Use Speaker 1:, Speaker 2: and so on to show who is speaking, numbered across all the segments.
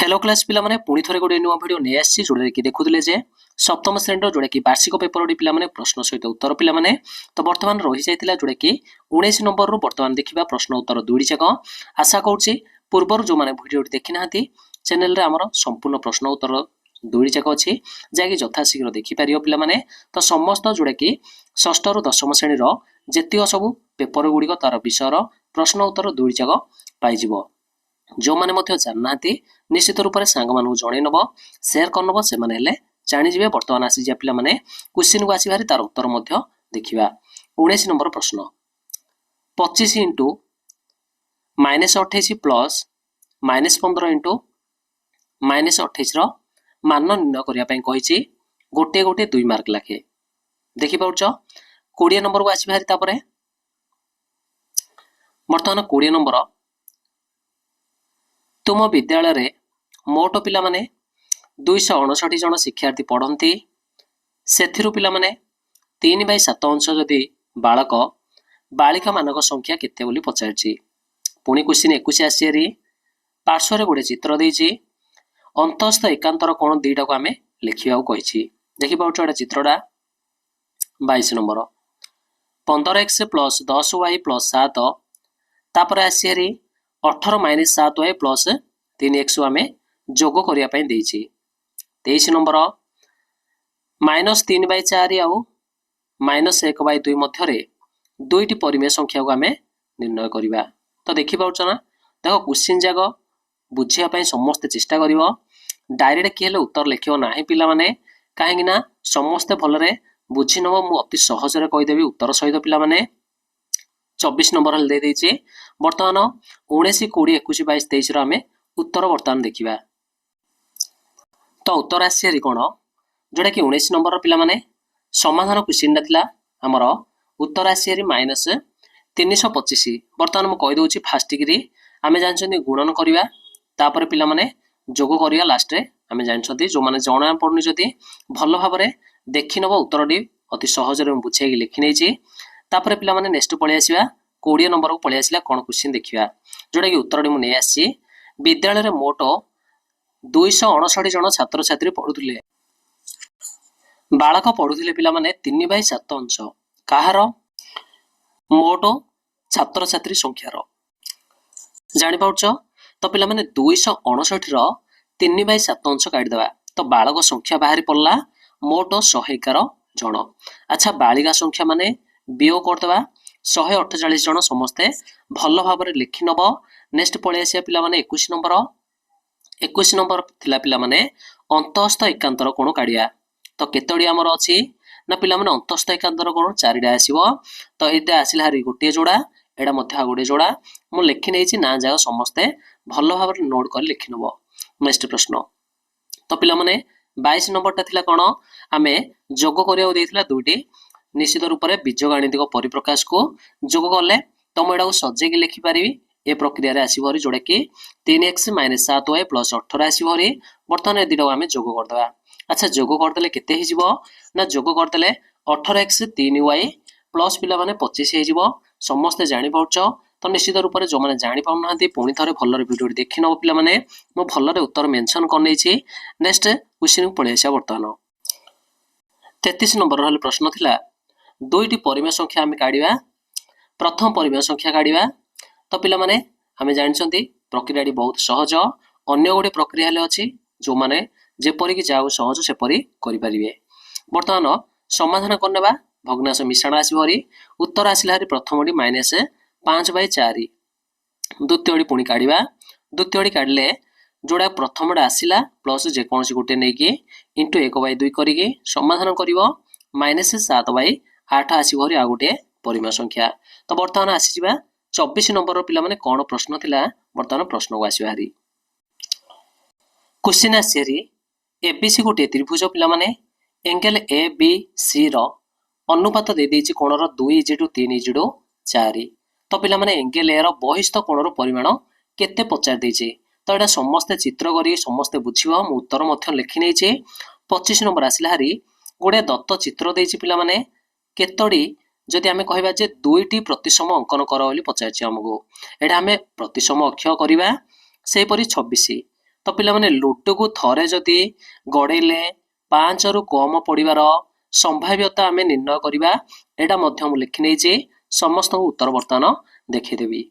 Speaker 1: Hello class पिला माने पुणी थरे गोटे नुआ वीडियो नै आसी जोडे कि देखुथिले जे सप्तम श्रेणी जोडे कि वार्षिक पेपर ओडी पिला माने प्रश्न सहित उत्तर पिला माने तो वर्तमान रहि जायतिला जोडे कि 19 नंबर रु वर्तमान देखिबा प्रश्न उत्तर दुईडी जाक आशा करछि पूर्वर जो माने वीडियो देखि नाहंती चैनल रे हमर संपूर्ण प्रश्न उत्तर दुईडी जाक अछि जाकि यथा शीघ्र देखि पारियो पिला माने तो समस्त जोडे कि षष्ठ रु दशम श्रेणी रो जेतियो सब पेपर गुडी तार विषय रो प्रश्न उत्तर दुईडी जाक पाइ जिवो जो माने मध्य जानना निश्चित रूप से सांग मानू जणै नब शेयर करनब से माने हेले जानि जिवे वर्तमान आसी जे पिला माने क्वेश्चन को आसी भारी तार उत्तर मध्य देखिबा 19 नंबर प्रश्न 25 इंटू -28 प्लस -15 इंटू -28 रो मान निर्णय करिया पई कहिछि गोटे गोटे 2 मार्क लाखे देखि पाउछ 20 नंबर को आसी भारी तापरे वर्तमान 20 नंबर तुम विद्यालय रे मोट पिला माने 259 जन शिक्षार्थी पढ़ती से पिला माने 3/7 अंश जदि बालक बालिका मानक संख्या केते बोली पचारछि पुणी क्वेश्चन 21 आसी पार्श्व गोटे चित्र देछि अंतस्थ एकांतर कोण दुईटा को आमे लिखिबाउ कहिछि देखि पाउछ एटा चित्रटा 22 नंबर 15x + 10y + 7 तापर आसी 18 - 7y + 3x आमे जोग करिया पई देछि 23 नंबर -3/4 आउ -1/2 मध्य रे दुईटी परिमेय संख्या को आमे निर्णय करिबा तो देखि पाउछ ना देखो क्वेश्चन जाग बुझिया पई समस्त चेष्टा करिवो डायरेक्ट केले उत्तर लिखियो नाही पिला माने काहेकि ना समस्त भलरे बुझि नबो मु अति सहज रे कहि देबी उत्तर सहित पिला माने 24 नंबर हल दे देछि वर्तमान 19 20 21 22 23 रो आमे उत्तर वर्तमान देखिबा तो उत्तर आसी कोन जोटा कि 19 नंबर पिला माने समाधान क्वेश्चन थिला हमर उत्तर आसी -325 वर्तमान मु कहि दोछि फास्ट डिग्री आमे जानछन्ती गुणन करिवा तापर पिला माने जोग करिया लास्ट रे आमे जानछन्ती जो माने जणा पडनी जदी भलो भाबरे देखि नबो उत्तरडी अति सहज रे बुझेगी लिखि नै छि तापर पिला माने नेक्स्ट पळि आसीबा 20 नंबर को पळि आसीला कोन क्वेश्चन देखिबा जोटा कि उत्तरडी मु नै आसी विद्यालय रे मोट 259 जन छात्र छात्री पढुथिले बालक पढुथिले पिला माने 3/7 अंश काहार मोट छात्र छात्री संख्या रो जानि पाउछ तो पिला माने 259 रो 3/7 अंश काढि देबा तो बालक संख्या बाहरी पड़ला मोट 111 जन अच्छा बालिका संख्या माने बियो कर देबा 148 जन समस्ते भलो भाबरे लिखि नबो नेक्स्ट पळे आसी पिला माने 21 नंबर थिला पिला माने अंतस्थ एकांतर कोण काढिया तो केतोडी हमर अछि ना पिला माने अंतस्थ एकांतर कोण चारिडा आसीबो तो एटा आसिला हारी गोटे जोडा एडा मध्य गोटे जोडा मु लिखि नै छि ना जाओ समस्ते भलो भाबरे नोट कर लिखि नबो नेक्स्ट प्रश्न तो पिला माने 22 नंबर ता थिला कोण आमे जोग करिया देथिला दुईटी निश्चित रूप से बीजगणितिक परिप्रकाश को जोग कले तो मुझे सजे की लिखि पारि ए प्रक्रिया रे आसी भरी जोड़ा कि 3x - 7y + 18 आसी भरी वर्तमान ए दिटा आमे जोग कर दबा अच्छा जोग कर देले केते हि जिवो ना जोग कर देले 18x 3y प्लस पिला माने 25 हे जिवो समस्त जानि पाउछ तो निश्चित रूप से जो माने जानि पाउ नाहंती पुणी थरे भल्लर वीडियो देखि नबो पिला माने मो भल्लर उत्तर मेंशन कर नै छि नेक्स्ट क्वेश्चन को पळे आसा वर्तमान 33 नंबर रहल प्रश्न थिला दुईटी परिमेय संख्या आमे काढिबा प्रथम परिमेय संख्या काढिबा तो पिला माने आमे जानछन्ती प्रक्रियाटी बहुत सहज अन्य गोटे प्रक्रिया हेले अछि जो माने जेपरि कि जाउ सहज सेपरि करि परिबे वर्तमान समाधान करनेबा भग्नांश मिश्रण आसी भरी उत्तर आसिलारी प्रथमडी -5/4 द्वितीयडी पुणी काढिबा द्वितीयडी काढले जोडा प्रथमडा आसिला प्लस जे कोनसी गोटे नै कि इनटू 1/2 करिके समाधान करिवो -7/8 आसी भरी आ गोटे परिमेय संख्या तो वर्तमान आसी जिबा 24 नंबर पिला माने कोन प्रश्न थिला वर्तमान प्रश्न को आसी हारी क्वेश्चन आसी एबीसी गोटे त्रिभुज पिला माने एंगल ए बी सी रो अनुपात दे देछि कोण रो 2:3:4 तो पिला माने एंगल ए रो बहिस्थ कोण रो परिमाण केते पचार देछि तो एटा समस्त चित्र करी समस्त बुझिबो मु उत्तर मध्य लिखि नै छि 25 नंबर आसिला हारी गोटे दत्त चित्र देछि पिला माने केतोडी जदि आमे कहबा जे दुईटी प्रतिसम अंकन कर बोली पचारछि हमको एटा आमे प्रतिसम अक्षय करिबा सेही परि 26 तो पिला माने लुडु को थरे जदि गड़ेले 5 रु कम पड़िबार संभाव्यता आमे निर्णय करिबा एटा मध्य मु लिखि नै जे समस्त उत्तर वर्तमान देखि देबी।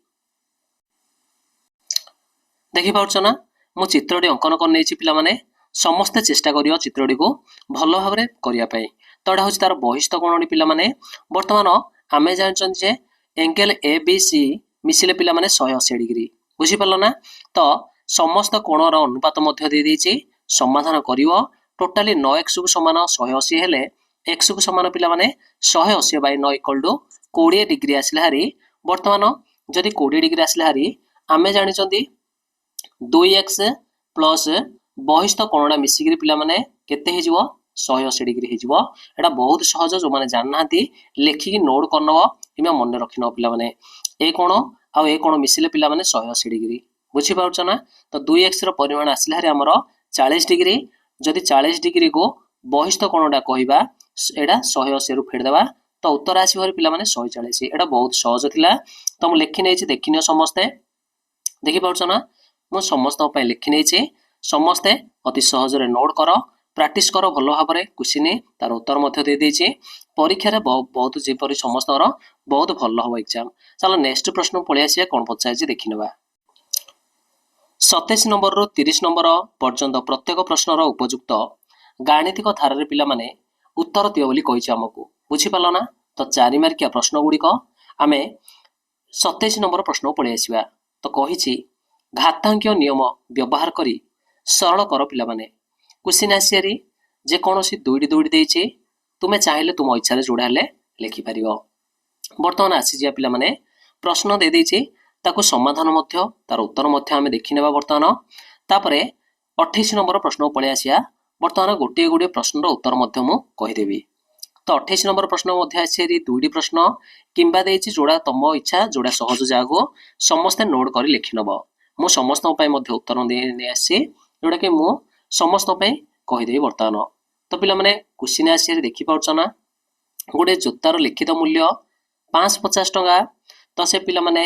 Speaker 1: देखि पाउछ ना मु चित्रटी अंकन कर नै छि पिला माने समस्त चेष्टा करियो चित्रटी को भलो भाबरे करिया पई। तो एटा होछि तार बहिष्ठ कोणटी पिला माने वर्तमान आमे जानछन जे एंगल ए बी सी मिसिले पिला माने 180 डिग्री बुझी पालो ना। तो समस्त कोणर अनुपात मध्य दे देछि समाधान करिवो टोटाली 9x को समान 180 हेले x को समान पिला माने 180 बाय 9 इक्वल टू 20 डिग्री आसले हारी। वर्तमान जदि 20 डिग्री आसले हारी आमे जानिचंदी 2x प्लस बहिष्ठ कोणटा मिसिकरी पिला माने केते हे जिवो 180 डिग्री हे जिवो। एटा बहुत सहज जो माने जान नाहंती लेखि की नोट करनव किबा मन रखिनो पिला माने ए कोण आ ए कोण मिसिले पिला माने 180 डिग्री बुझी पाउछ ना। तो 2x रो परिमाण आसले हारी हमरो 40 डिग्री जदि 40 डिग्री को बहिष्ठ कोणटा कहिबा एटा 180 रु फेड देबा तो उत्तर आसी भरी पिला माने 140। एटा बहुत सहज थिला तो मु लेखि नै छि देखिनियो समस्ते देखि पाउछ ना मु समस्त पय लिखि नै छि समस्ते अति सहज रे नोट करो प्रैक्टिस करो भलो भाबरे कुसिनी तार उत्तर मध्य दे देछि परीक्षा रे बहुत जेपरि समस्त बहुत भलो हो एग्जाम। चलो नेक्स्ट प्रश्न पळि आसिया कोन पचाइ छि देखिनबा। 27 नंबर रो 30 नंबर पर्यंत प्रत्येक प्रश्नर उपयुक्त गाणितिक धारा रे पिला माने उत्तर दियो बोली कहि छि हमकु बुझी पालो ना। तो 4 मार्किया प्रश्न गुडी को आमे 27 नंबर प्रश्न पळि आसिबा। तो कहि छि घातांकीय नियम व्यवहार करी सरल कर पिला माने क्वेश्चन आसियारी जे कोनोसी दुईटी दुईटी देछि तुमे चाहिले तुम इच्छा रे जोडा ले लिखि परिबो। वर्तमान आसी जिया पिला माने प्रश्न दे देछि ताको समाधान मध्य तार उत्तर मध्य आमे देखिनेबा। वर्तमान तापरे 28 नंबर प्रश्न पळे आसिया। वर्तमान गोटे गोटे प्रश्न रो उत्तर मध्य मु कहि देबी। तो 28 नंबर प्रश्न मध्य आसियारी दुईटी प्रश्न किंबा देछि जोडा तम इच्छा जोडा सहज जागो समस्त नोट करी लिखि नबो। मु समस्त पय मध्य उत्तर दे आसी जोडा के मु समस्त पय कहि देबी। वर्तमान तो पिला माने क्वेश्चन आसियारी देखि पाउछ ना गोटे जोतार लिखित मूल्य 550 टंका तो से पिला माने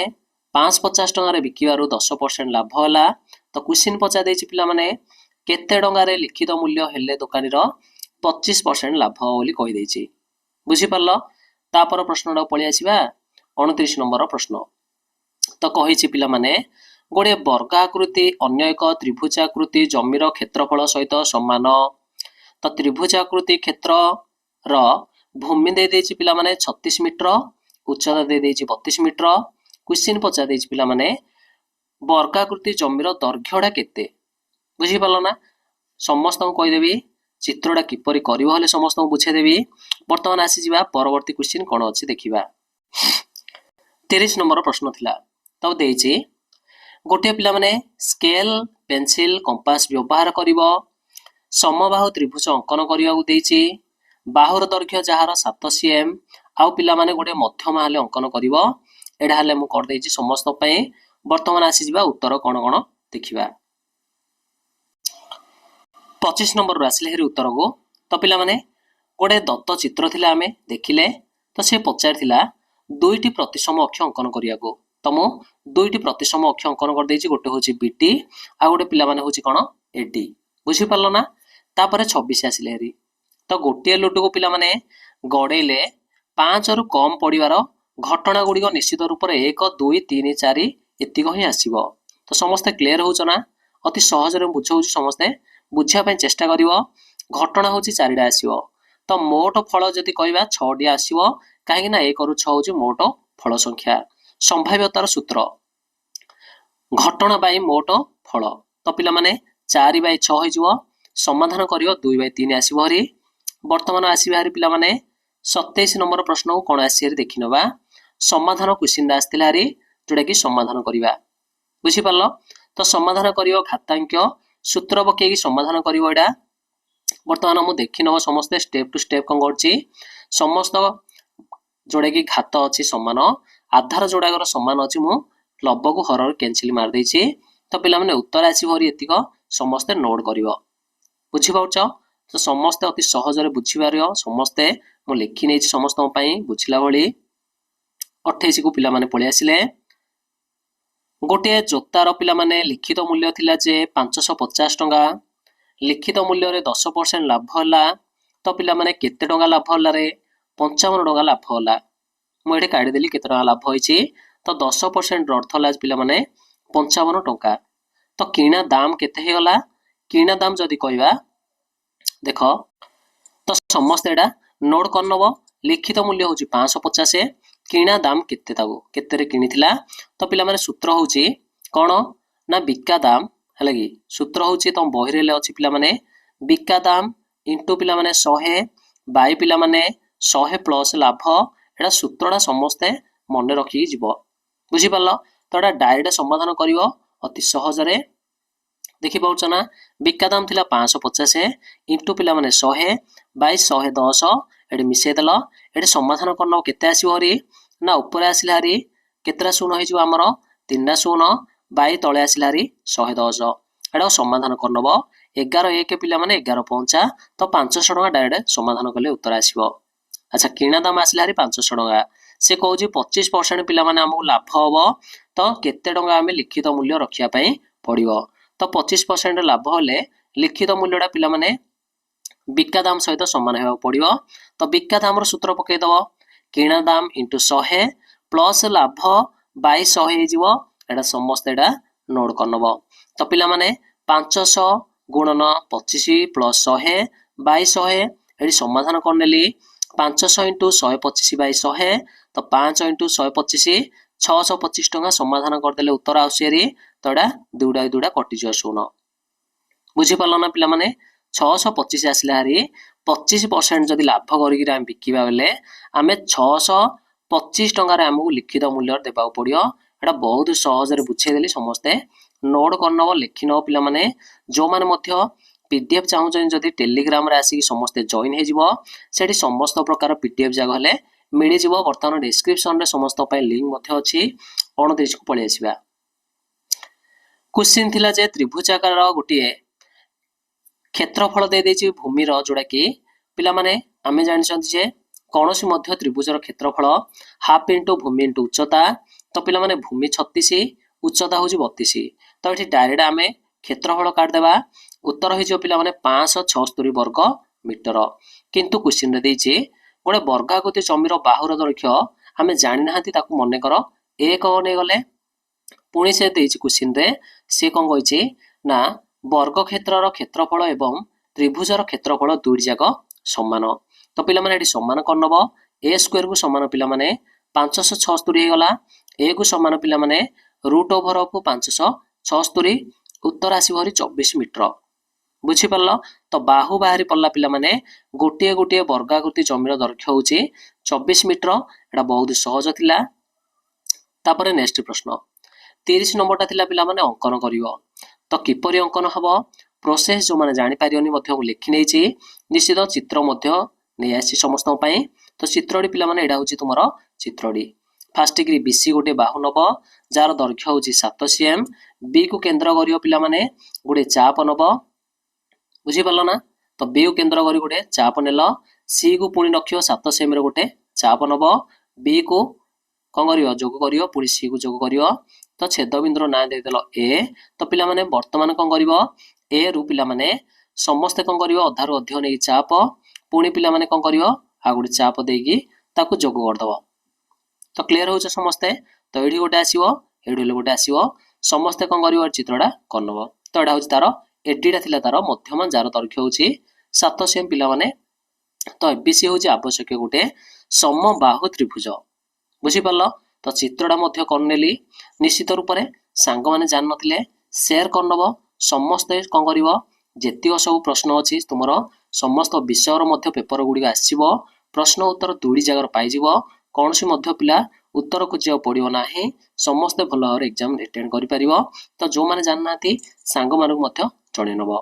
Speaker 1: 550 टंका रे बिकिबारु 10% लाभ होला। तो क्वेश्चन पचा देछि पिला माने केते टंका रे लिखित मूल्य हेले दुकानी रो 25% लाभ बोली कहि देछि बुझी पारलो। तापर प्रश्नटा पळि आसीबा 29 नंबर प्रश्न। तो कहि छि पिला माने गोटे वर्गाकृति अन्य एक त्रिभुजाकृति जमीर क्षेत्रफल सहित समान। तो त्रिभुजाकृति क्षेत्र रो भूमि दे देछि पिला माने 36 मीटर उच्चता दे देछि 32 मीटर। क्वेश्चन पचा देछि पिला माने वर्गाकृति जमीर दैर्घ्यटा केते बुझी पालो ना। समस्त को कहि देबी चित्रटा किपरि करिवो हले समस्त को बुझे देबी। वर्तमान आसी जिबा परवर्ती क्वेश्चन कोन अछि देखिबा। 30 नंबर प्रश्न थिला तो देछि गोटे पिला माने स्केल पेंसिल कंपास व्यवहार करिवो समबाहु त्रिभुज अंकन करिया देछि बाहुर दैर्घ्य जहार 7 cm आउ पिला माने गोटे मध्यम हाले अंकन करिवो एडा हाले मु कर देछि समस्त पय। वर्तमान आसी जिबा उत्तर कोन कोन देखिबा। 25 नंबर रो आसिले हेरि उत्तर को तो पिला माने गोटे दत्त चित्र थिला आमे देखिले तो से पचार थिला दुईटी प्रतिसम अक्ष अंकन करिया को। तो मु दुईटी प्रतिसम अक्ष अंकन कर देछि गोटे होछि बीटी आ गोटे पिला माने होछि कोन एडी बुझी पारलो ना। तापरे 26 आसिले हेरि तो गोटे लुडु को पिला माने गडेले 5 रु कम पड़िबार घटना गुडी निश्चित रूप रे 1 2 3 4 एतिक ही आसीबो। तो समस्त क्लियर होछ ना अति सहज रे बुझौछि समस्त बुझिया पय चेष्टा करिवो। घटना होछि 4टा आसीबो तो मोट फल जदि कहबा 6टी आसीबो काहे ना 1 रु 6 होछि मोट फल संख्या। संभाव्यतार सूत्र घटना बाय मोट फल तो पिला माने 4 बाय 6 हो जिवो समाधान करियो 2 बाय 3 आसीबो हरि। वर्तमान आसीबा हरि पिला माने 27 नंबर प्रश्न को कोन आसी हरि देखिनबा। समाधान क्वेश्चन आस्तिला हरि जोडा कि समाधान करिबा बुझी पारलो। तो समाधान करियो घातांकीय सूत्र बकेकी समाधान करियो एडा। वर्तमान मु देखिनबो समस्त स्टेप टू स्टेप कोन करछि समस्त जोडा कि घात अछि समान आधार जोडागर समान अछि मु लब्ध को हर कैंसिल मार देछि। तो पिला माने उत्तर आसी भरी एतिक समस्त नोट करिवो बुझी पाउछ। तो समस्त अति सहज रे बुझी पारियो समस्त मु लिखि नै समस्त पई बुझिला भली। 28 को पिला माने पळि आसिले गोटे जोतार पिलामाने लिखित मूल्य थिला जे 550 टंका लिखित मूल्य रे 10% लाभ होला तो पिलामाने केते टंका लाभ होला रे 55 टंका लाभ होला मु एठी काढी देली केते टंका लाभ होईची तो 10% अर्थ होला पिलामाने 55 टंका तो किणा दाम केते हे गला किणा दाम जदी कहबा देखो तो समस्त एडा नोट करनबो लिखित मूल्य होची 550 किणा दाम केते तागो केते रे किनिथिला तो पिला माने सूत्र होची कोन ना बिक्का दाम हला कि सूत्र होची तो बहिरे ले अछि पिला माने बिक्का दाम इनटू पिला माने 100 बाय पिला माने 100 प्लस लाभ एडा सूत्रडा समस्त मन रखी जिवो बुझी पालो तो एडा डायरेक्ट समाधान करिवो अति सहज रे देखि पाउछ ना बिक्का दाम थिला 550 इनटू पिला माने 100 बाय 110 एडे मिसे देलो एडे समाधान करनो केते आसीबो हरी ना ऊपर आसिला हरी केतरा शून्य होई जो हमरो 3 शून्य बाय तळे आसिला हरी 110 एडा समाधान करनबो 11 1 पिला माने 11 5 तो 500 टका डायरेक्ट समाधान करले उत्तर आसीबो अच्छा किणा दाम आसिला हरी 500 टका से कहूजी 25% पिला माने हमहु लाभ होबो तो केते टका हमें लिखित मूल्य रखिया पई पड़िबो तो 25% लाभ होले लिखित मूल्यटा पिला माने बिक्का दाम सहित समान हेबा पड़िबो तो बिक्का दाम रो सूत्र पकै दबो किणा दाम इनटू 100 प्लस लाभ बाय 100 हे जिवो एडा समस्त एडा नोट करनबो तो पिला माने 500 गुणन 25 प्लस 100 बाय 100 एडी समाधान करनेली 500 इनटू 125 बाय 100 तो 5 इनटू 125 625 टका समाधान करदेले उत्तर आउसेरी तो एडा दुडा कटि जो शून्य बुझी पालो ना पिला माने 625 आसला हरी 25% जदि लाभ करिक हम बिकिबा बेले आमे 625 टंका रे हमहु लिखित मूल्य देबा पड़ियो एटा बहुत सहज रे बुझे देली समस्ते नोट करनबो लिखिनो पिला माने जो माने मध्य पीडीएफ चाहू जदि टेलीग्राम रे आसी समस्ते जॉइन हे जिवो सेठी समस्त प्रकार पीडीएफ जाग हले मिली जिवो वर्तमान डिस्क्रिप्शन रे समस्त पय लिंक मध्य अछि 29 को पळि आसीबा क्वेश्चन थिला जे त्रिभुजाकार गोटिए क्षेत्रफल दे देछि भूमि रो जोडा कि पिला माने आमे जानि छथि जे कोनोसी मध्य त्रिभुजर क्षेत्रफल हाफ इनटू भूमि इनटू उच्चता तो पिला माने भूमि 36 उच्चता होछि 32 तो एठी डायरेक्ट आमे क्षेत्रफल काट देबा उत्तर होई जो पिला माने 576 वर्ग मीटर किंतु क्वेश्चन रे देछि गोटे वर्गाकृति जमीर बाहुर दैर्घ्य आमे जानि नाहंती ताकू मने करो 1 ने गले पुणी से देछि क्वेश्चन रे से कोन कहिछि ना वर्ग क्षेत्रर क्षेत्रफल एवं त्रिभुजर क्षेत्रफल दुई जाक समान तो पिला माने एठी समान करनबो a स्क्वायर को समान पिला माने 576 हे गला a को समान पिला माने रूट ओवर ऑफ 576 उत्तर आसी भरी 24 मीटर बुझी पारलो तो बाहु बाहरी पल्ला पिला माने गोटे गोटे वर्गाकृति जमीर दैर्घ्य होची 24 मीटर एटा बहुत सहज थिला तापरे नेक्स्ट प्रश्न 30 नंबरटा थिला पिला माने अंकन करिवो तो किपरि अंकन हबो प्रोसेस जो माने जानि पारियोनी मध्य लिखि नेछि निश्चित चित्र मध्य नै आसी समस्त पई तो चित्रडी पिला माने एडा होची तुमरो चित्रडी फर्स्ट डिग्री बीसी गोटे बाहु नबो जार दैर्घ्य होची 7 cm बी को केंद्र करियो पिला माने गोटे चाप नबो बुझी पालो ना तो बी को केंद्र करी गोटे चाप नेलो सी को पुणी रखियो 7 cm रे गोटे चाप नबो बी को कोन करियो जोग करियो पुणी सी को जोग करियो तो छेद बिंदुर ना दे देलो ए तो पिला माने वर्तमान कोन करिवो ए रु पिला माने समस्त कोन करिवो अधा रु अधिक नै चाप पुणी पिला माने कोन करिवो आ गुडी चाप देकी ताकू जोग कर दबो तो क्लियर होछ समस्त तो एडी गोटे आसीबो एडी गोटे आसीबो समस्त कोन करिवो चित्रडा करनबो तो एडा होछ तारो एडीडा थिला तारो मध्यम जार दैर्घ्य होची 7 cm पिला माने तो एबीसी होची आवश्यक गोटे समबाहु त्रिभुज बुझी पारलो तो चित्रडा मध्य करनेली निश्चित रूप से सांग माने जान नथिले शेयर करनबो समस्त कोन करिवो जेतिक सब प्रश्न अछि तुमरो समस्त विषयर मध्य पेपर गुडी आसीबो प्रश्न उत्तर दुडी जगह पाइ जिवो कोनसी मध्य पिला उत्तर खोजिया पड़ियो नाही समस्त भलो एग्जाम अटेंड करि परिवो तो जो माने जान नाथि सांग मानक मध्य जणे नबो।